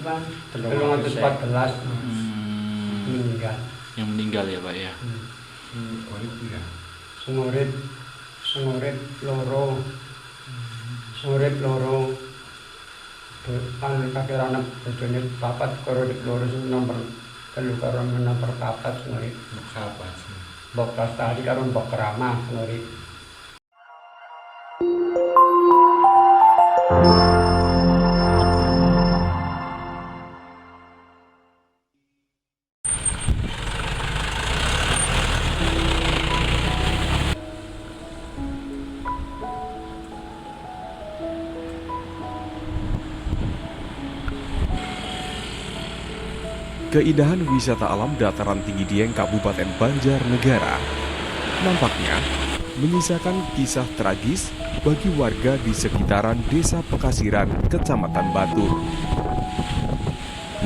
Bang. 314 meninggal. Yang meninggal ya Pak ya. Sengurip loro. Kan kakirane bojone papat karo loro sing nomor 3 karo nomor 4 sengurip. Mbok Prastari karo Mbok Krama sengurip. Keindahan wisata alam dataran tinggi Dieng Kabupaten Banjarnegara nampaknya menyisakan kisah tragis bagi warga di sekitaran Desa Pekasiran, Kecamatan Batur.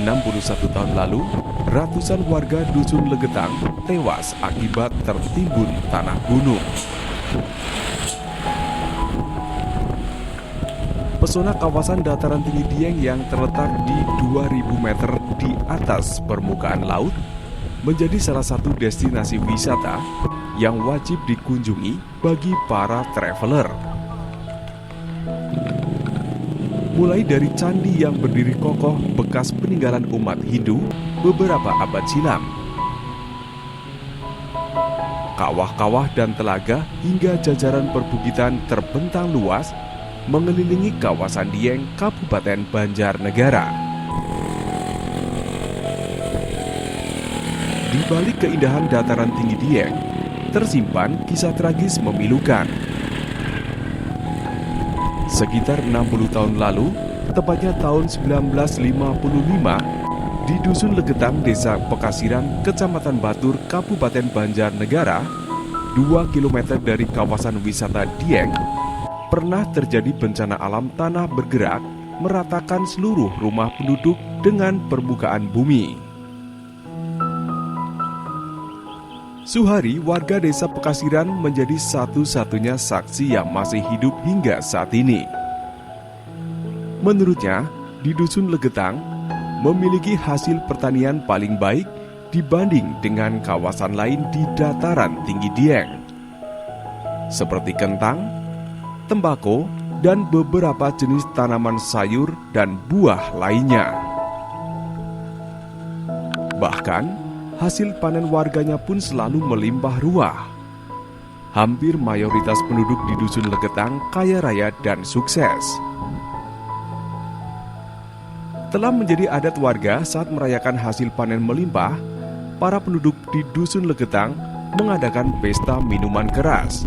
61 tahun lalu, ratusan warga Dusun Legetang tewas akibat tertimbun tanah gunung. Pesona kawasan dataran tinggi Dieng yang terletak di 2000 meter di atas permukaan laut menjadi salah satu destinasi wisata yang wajib dikunjungi bagi para traveler. Mulai dari candi yang berdiri kokoh bekas peninggalan umat Hindu beberapa abad silam, kawah-kawah dan telaga hingga jajaran perbukitan terbentang luas mengelilingi kawasan Dieng, Kabupaten Banjarnegara. Di balik keindahan dataran tinggi Dieng, tersimpan kisah tragis memilukan. Sekitar 60 tahun lalu, tepatnya tahun 1955, di Dusun Legetang, Desa Pekasiran, Kecamatan Batur, Kabupaten Banjarnegara, 2 km dari kawasan wisata Dieng, pernah terjadi bencana alam tanah bergerak meratakan seluruh rumah penduduk dengan permukaan bumi. Suhari, warga Desa Pekasiran, menjadi satu-satunya saksi yang masih hidup hingga saat ini. Menurutnya, di Dusun Legetang memiliki hasil pertanian paling baik dibanding dengan kawasan lain di dataran tinggi Dieng, seperti kentang, tembakau, dan beberapa jenis tanaman sayur dan buah lainnya. Bahkan, hasil panen warganya pun selalu melimpah ruah. Hampir mayoritas penduduk di Dusun Legetang kaya raya dan sukses. Telah menjadi adat warga saat merayakan hasil panen melimpah, para penduduk di Dusun Legetang mengadakan pesta minuman keras,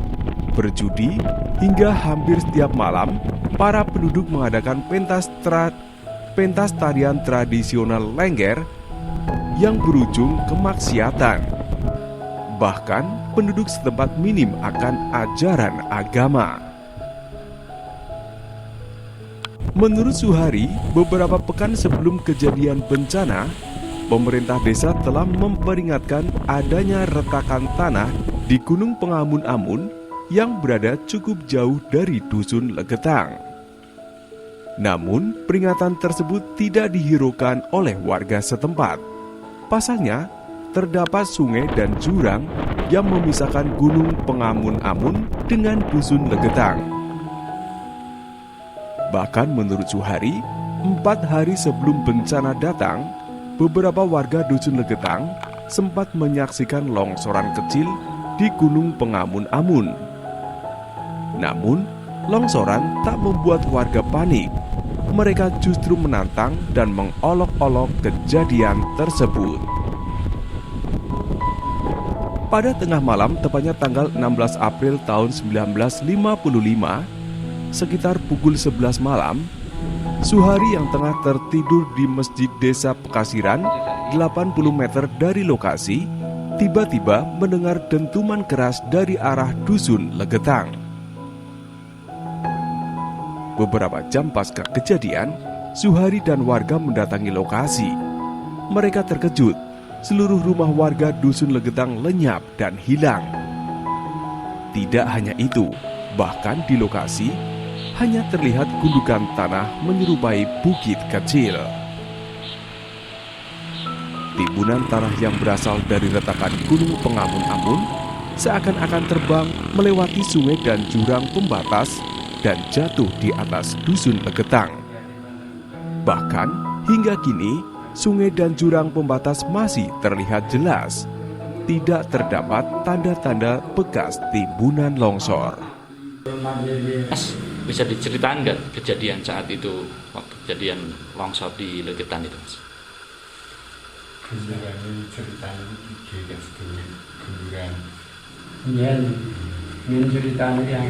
berjudi, hingga hampir setiap malam para penduduk mengadakan pentas tarian tradisional lengger yang berujung kemaksiatan. Bahkan penduduk setempat minim akan ajaran agama. Menurut Suhari, beberapa pekan sebelum kejadian bencana, pemerintah desa telah memperingatkan adanya retakan tanah di Gunung Pengamun-Amun yang berada cukup jauh dari Dusun Legetang. Namun, peringatan tersebut tidak dihiraukan oleh warga setempat. Pasalnya, terdapat sungai dan jurang yang memisahkan Gunung Pengamun-Amun dengan Dusun Legetang. Bahkan menurut Suhari, 4 hari sebelum bencana datang, beberapa warga Dusun Legetang sempat menyaksikan longsoran kecil di Gunung Pengamun-Amun. Namun, longsoran tak membuat warga panik. Mereka justru menantang dan mengolok-olok kejadian tersebut. Pada tengah malam, tepatnya tanggal 16 April tahun 1955, sekitar pukul 11 malam, Suhari yang tengah tertidur di Masjid Desa Pekasiran, 80 meter dari lokasi, tiba-tiba mendengar dentuman keras dari arah Dusun Legetang. Beberapa jam pasca kejadian, Suhari dan warga mendatangi lokasi. Mereka terkejut, seluruh rumah warga Dusun Legetang lenyap dan hilang. Tidak hanya itu, bahkan di lokasi hanya terlihat gundukan tanah menyerupai bukit kecil. timbunan tanah yang berasal dari retakan Gunung Pengamun-Amun seakan-akan terbang melewati sungai dan jurang pembatas dan jatuh di atas dusun Legetang. Bahkan hingga kini, sungai dan jurang pembatas masih terlihat jelas. Tidak terdapat tanda-tanda bekas timbunan longsor. Mas, bisa diceritakan nggak kejadian saat itu, waktu kejadian longsor di Legetan itu, Mas? Ini ceritanya kejadian gemburan. Ini ceritanya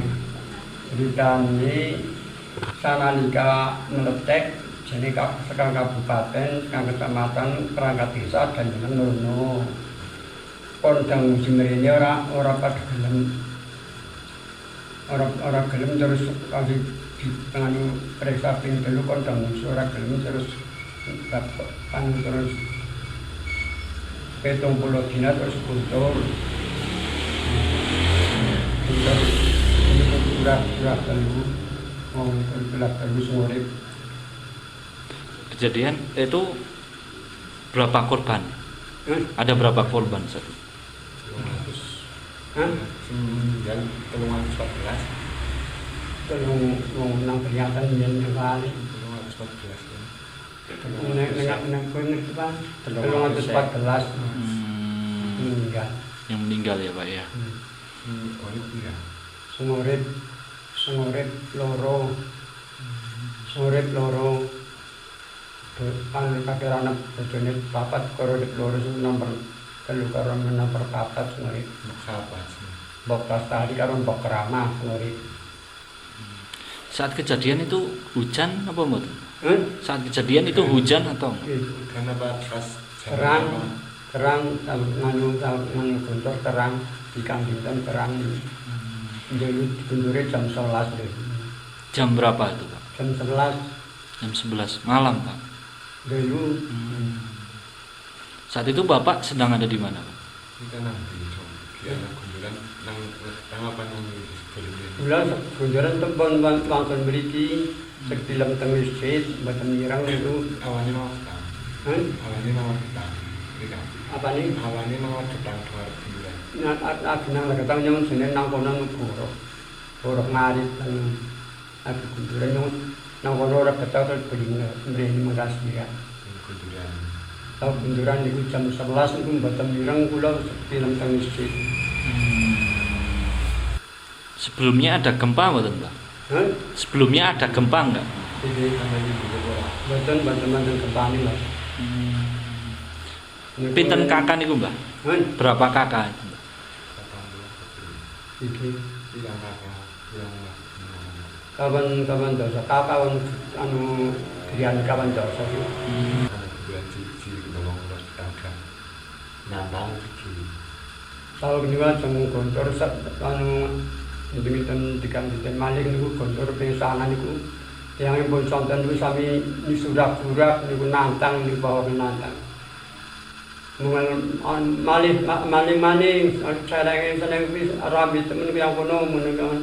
sanalika meletek jadi sekang kabupaten, sekang kecamatan, perangkat desa dan dengan Nono. Kondang jemeri ini ora pada gelem, orang gelem terus kasih di tengah periksa ping dulu kondang ora gelem terus terus 70 dina terus kultur. Kurang telu, mau telu sore. Kejadian itu berapa korban? Ada berapa korban satu? 314. Telung nang kelihatan yang kali. 314 meninggal. Yang meninggal ya Pak ya? Sungurip loro. Kakirana bojone papat karo dik loro nomor 3 karo nomor 4 sungurip. Mbok Lastari karo Mbok Krama sungurip. Saat kejadian itu hujan apa mboten? Saat kejadian itu hujan atau Karena pas kerang nganu guntur kerang di Kangdinten kerang jadi gunture jam 11 deh. Jam berapa itu Pak? Jam 11 Jam 11 malam Pak. dulu. Saat itu Bapak sedang ada di mana Pak? kita nang di anak gunduran nang apa nang sebelumnya. Bulan gunduran tempon wangkon mriki sekilem teng masjid mboten mirang niku. Awalnya mau petang. Awalnya mau petang. Apa nih? Awalnya mau petang dua gunduran. Nang Legetang yang jenenge nang kono borok ngarit teng aku gunduran yang nang kono ora betah terus mrene makasih ya. Gunduran. Tahu gunduran niku jam 11 niku mboten mireng kula film teng masjid. Sebelumnya ada gempa mboten Pak? Sebelumnya ada gempa enggak? Iki mboten kembali lah. Pinten kakak niku Mbah? Berapa kakak itu Mbah? Iki Yang kakak yang kawan dosa kawan anu griyan kawan dosa sih. bulan suci ngomong buat petang nambang suci. Tahu niku jeng gontor anu ndemiten dikanditen malih niku gontor pesanan niku tiyang pun sonten niku sami surak-surak niku nantang niku bawa nantang. Malih sareng wis rambit temen yang kono menawa.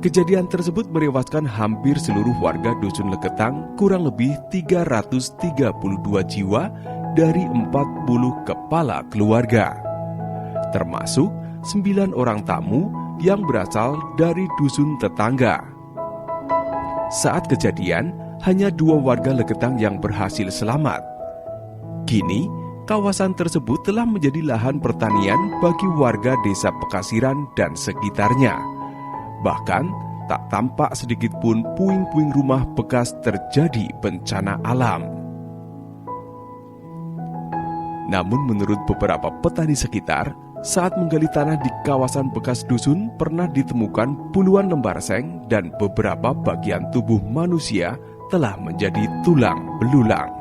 Kejadian tersebut merewaskan hampir seluruh warga Dusun Legetang, kurang lebih 332 jiwa dari 40 kepala keluarga, termasuk 9 orang tamu yang berasal dari dusun tetangga. Saat kejadian, hanya 2 warga Legetang yang berhasil selamat. Kini, kawasan tersebut telah menjadi lahan pertanian bagi warga desa Pekasiran dan sekitarnya. Bahkan, tak tampak sedikit pun puing-puing rumah bekas terjadi bencana alam. Namun menurut beberapa petani sekitar, saat menggali tanah di kawasan bekas dusun pernah ditemukan puluhan lembar seng dan beberapa bagian tubuh manusia telah menjadi tulang belulang.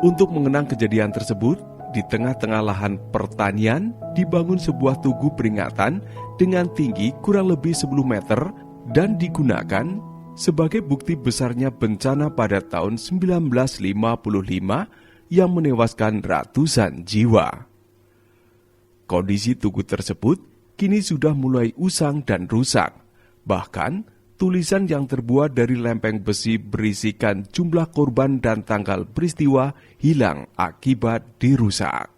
Untuk mengenang kejadian tersebut, di tengah-tengah lahan pertanian dibangun sebuah tugu peringatan dengan tinggi kurang lebih 10 meter dan digunakan sebagai bukti besarnya bencana pada tahun 1955 yang menewaskan ratusan jiwa. Kondisi tugu tersebut kini sudah mulai usang dan rusak. Bahkan tulisan yang terbuat dari lempeng besi berisikan jumlah korban dan tanggal peristiwa hilang akibat dirusak.